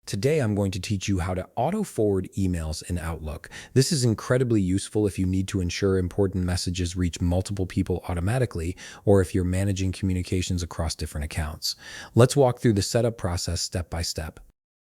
Today, I'm going to teach you how to auto-forward emails in Outlook. This is incredibly useful if you need to ensure important messages reach multiple people automatically, or if you're managing communications across different accounts. Let's walk through the setup process step by step.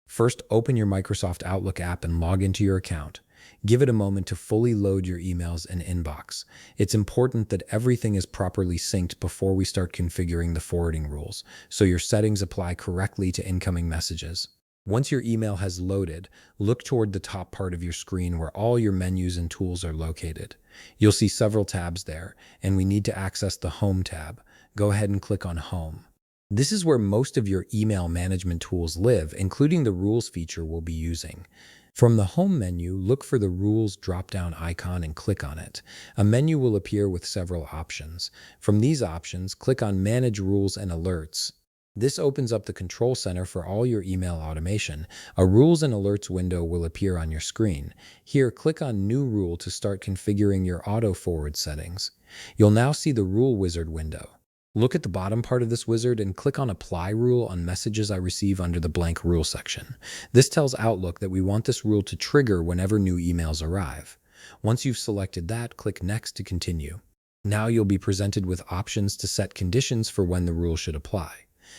First, open your Microsoft Outlook app and log into your account. Give it a moment to fully load your emails and inbox. It's important that everything is properly synced before we start configuring the forwarding rules, so your settings apply correctly to incoming messages. Once your email has loaded, look toward the top part of your screen where all your menus and tools are located. You'll see several tabs there, and we need to access the Home tab. Go ahead and click on Home. This is where most of your email management tools live, including the Rules feature we'll be using. From the Home menu, look for the Rules drop-down icon and click on it. A menu will appear with several options. From these options, click on Manage Rules and Alerts. This opens up the control center for all your email automation. A Rules and Alerts window will appear on your screen. Here, click on New Rule to start configuring your auto-forward settings. You'll now see the Rule Wizard window. Look at the bottom part of this wizard and click on Apply Rule on messages I receive under the blank rule section. This tells Outlook that we want this rule to trigger whenever new emails arrive. Once you've selected that, click Next to continue. Now you'll be presented with options to set conditions for when the rule should apply.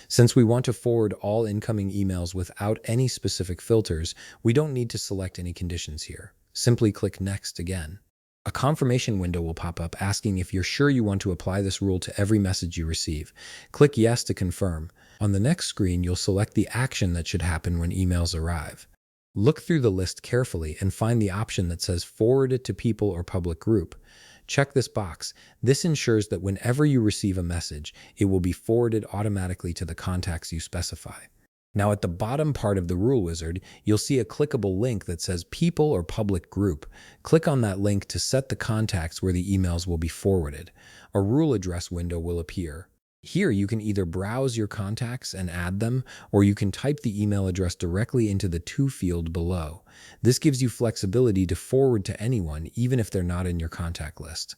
Since we want to forward all incoming emails without any specific filters, we don't need to select any conditions here. Simply click Next again. A confirmation window will pop up asking if you're sure you want to apply this rule to every message you receive. Click Yes to confirm. On the next screen, you'll select the action that should happen when emails arrive. Look through the list carefully and find the option that says Forward it to people or public group. Check this box. This ensures that whenever you receive a message, it will be forwarded automatically to the contacts you specify. Now, at the bottom part of the Rule Wizard, you'll see a clickable link that says People or Public Group. Click on that link to set the contacts where the emails will be forwarded. A rule address window will appear. Here, you can either browse your contacts and add them, or you can type the email address directly into the To field below. This gives you flexibility to forward to anyone, even if they're not in your contact list.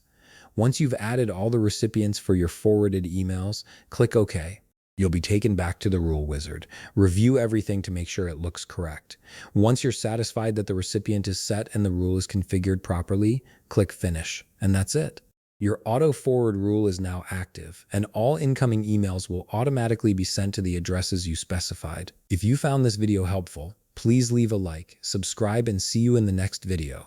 Once you've added all the recipients for your forwarded emails, click OK. You'll be taken back to the Rule Wizard. Review everything to make sure it looks correct. Once you're satisfied that the recipient is set and the rule is configured properly, click Finish, and that's it. Your auto-forward rule is now active, and all incoming emails will automatically be sent to the addresses you specified. If you found this video helpful, please leave a like, subscribe, and see you in the next video.